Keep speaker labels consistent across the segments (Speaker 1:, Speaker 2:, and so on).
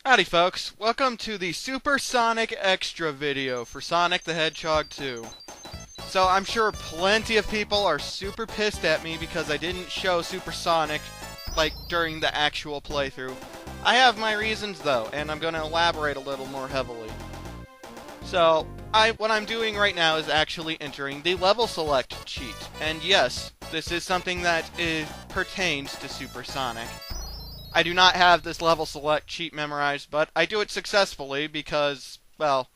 Speaker 1: Howdy folks, welcome to the Supersonic Extra video for Sonic the Hedgehog 2. So I'm sure plenty of people are super pissed at me because I didn't show Supersonic, like, during the actual playthrough. I have my reasons though, and I'm going to elaborate a little more heavily. So, what I'm doing right now is actually entering the level select cheat. And yes, this is something that pertains to Supersonic. I do not have this level select cheat memorized, but I do it successfully because, well,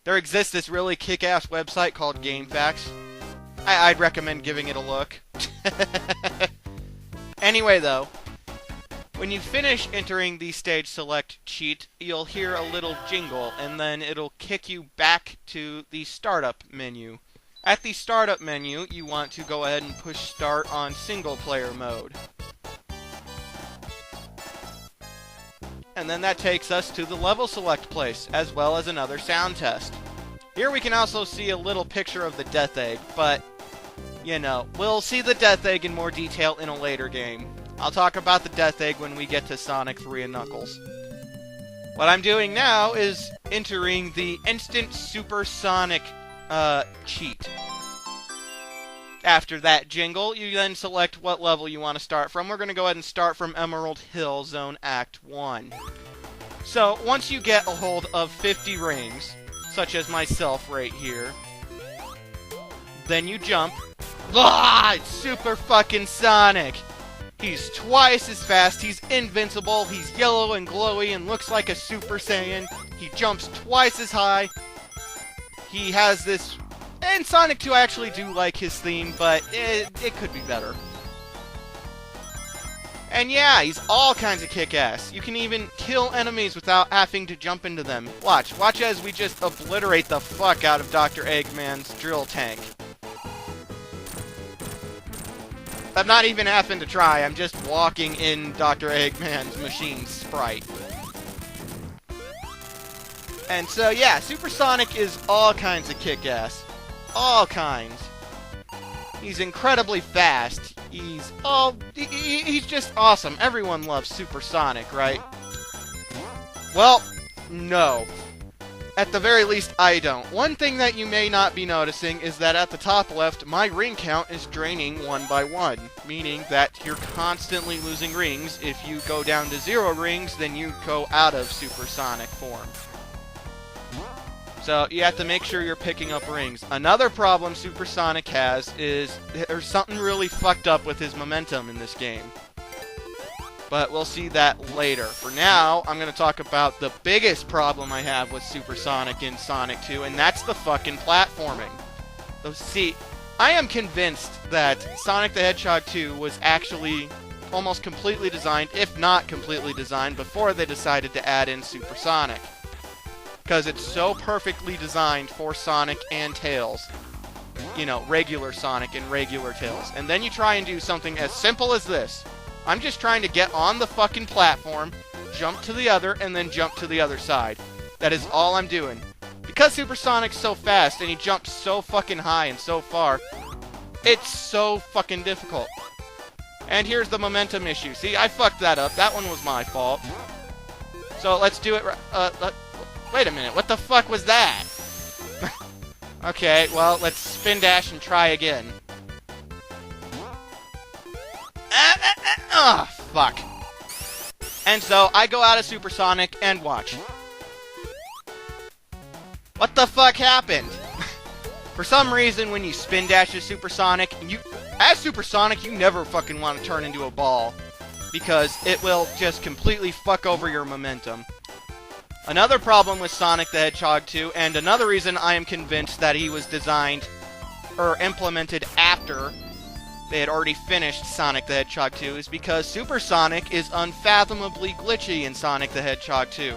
Speaker 1: there exists this really kick-ass website called GameFAQs. I'd recommend giving it a look. Anyway, though, when you finish entering the stage select cheat, you'll hear a little jingle, and then it'll kick you back to the startup menu. At the startup menu, you want to go ahead and push start on single-player mode. And then that takes us to the level select place, as well as another sound test. Here we can also see a little picture of the Death Egg, but, you know, we'll see the Death Egg in more detail in a later game. I'll talk about the Death Egg when we get to Sonic 3 and Knuckles. What I'm doing now is entering the Instant Supersonic cheat. After that jingle, you then select what level you want to start from. We're going to go ahead and start from Emerald Hill Zone Act 1. So, once you get a hold of 50 rings, such as myself right here, then you jump. Ah, it's Super fucking Sonic! He's twice as fast, he's invincible, he's yellow and glowy and looks like a Super Saiyan. He jumps twice as high. He has this... And Sonic 2, I actually do like his theme, but it could be better. And yeah, he's all kinds of kick-ass. You can even kill enemies without having to jump into them. Watch as we just obliterate the fuck out of Dr. Eggman's drill tank. I'm not even having to try, I'm just walking in Dr. Eggman's machine sprite. And so yeah, Supersonic is all kinds of kick-ass. All kinds. He's incredibly fast. He's just awesome. Everyone loves Supersonic, right? Well, no. At the very least, I don't. One thing that you may not be noticing is that at the top left, my ring count is draining one by one, meaning that you're constantly losing rings. If you go down to 0 rings, then you go out of Supersonic form. So, you have to make sure you're picking up rings. Another problem Supersonic has is there's something really fucked up with his momentum in this game. But we'll see that later. For now, I'm going to talk about the biggest problem I have with Supersonic in Sonic 2, and that's the fucking platforming. So, see, I am convinced that Sonic the Hedgehog 2 was actually almost completely designed, if not completely designed, before they decided to add in Supersonic. Because it's so perfectly designed for Sonic and Tails. You know, regular Sonic and regular Tails. And then you try and do something as simple as this. I'm just trying to get on the fucking platform, jump to the other, and then jump to the other side. That is all I'm doing. Because Supersonic's so fast and he jumps so fucking high and so far, it's so fucking difficult. And here's the momentum issue. See, I fucked that up. That one was my fault. So let's do it. Wait a minute, what the fuck was that? Okay, well, let's spin dash and try again. Fuck. And so, I go out of Supersonic and watch. What the fuck happened? For some reason, when you spin dash as Supersonic, as Supersonic, you never fucking want to turn into a ball. Because it will just completely fuck over your momentum. Another problem with Sonic the Hedgehog 2, and another reason I am convinced that he was designed, or implemented after they had already finished Sonic the Hedgehog 2, is because Supersonic is unfathomably glitchy in Sonic the Hedgehog 2.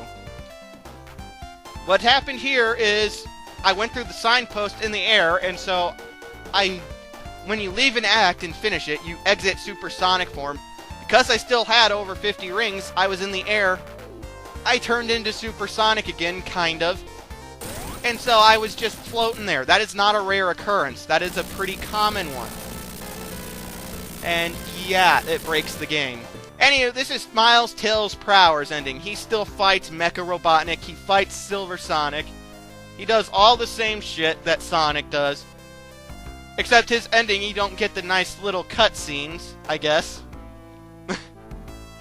Speaker 1: What happened here is, I went through the signpost in the air, and so when you leave an act and finish it, you exit Supersonic form. Because I still had over 50 rings, I was in the air. I turned into Supersonic again, kind of. And so I was just floating there. That is not a rare occurrence. That is a pretty common one. And yeah, it breaks the game. Anywho, this is Miles Tails Prower's ending. He still fights Mecha Robotnik. He fights Silver Sonic. He does all the same shit that Sonic does. Except his ending, you don't get the nice little cutscenes, I guess.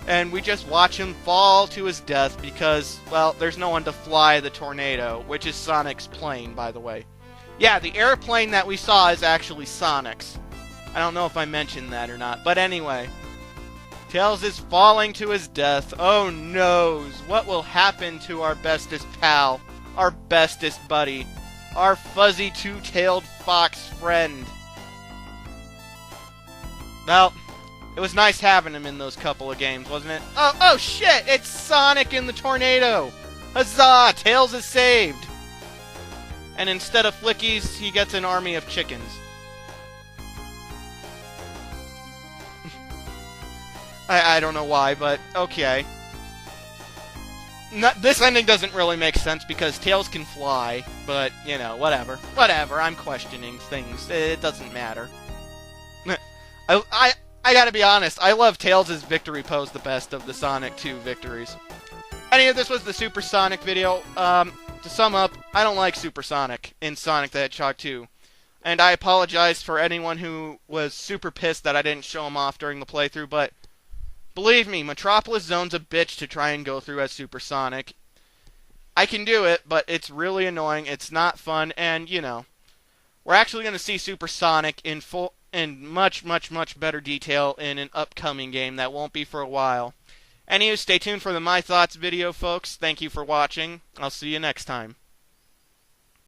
Speaker 1: And we just watch him fall to his death because, well, there's no one to fly the tornado, which is Sonic's plane, by the way. Yeah, the airplane that we saw is actually Sonic's. I don't know if I mentioned that or not, but anyway. Tails is falling to his death. Oh noes, what will happen to our bestest pal, our bestest buddy, our fuzzy two-tailed fox friend? Well, it was nice having him in those couple of games, wasn't it? Oh shit, it's Sonic in the tornado! Huzzah, Tails is saved! And instead of flickies, he gets an army of chickens. I don't know why, but okay. This ending doesn't really make sense because Tails can fly, but, you know, whatever. Whatever, I'm questioning things. It doesn't matter. I gotta be honest, I love Tails' victory pose the best of the Sonic 2 victories. Anyway, this was the Super Sonic video. To sum up, I don't like Super Sonic in Sonic the Hedgehog 2. And I apologize for anyone who was super pissed that I didn't show him off during the playthrough, but believe me, Metropolis Zone's a bitch to try and go through as Super Sonic. I can do it, but it's really annoying, it's not fun, and, you know, we're actually going to see Super Sonic in much better detail in an upcoming game that won't be for a while. Anyway, stay tuned for the My Thoughts video, folks. Thank you for watching. I'll see you next time.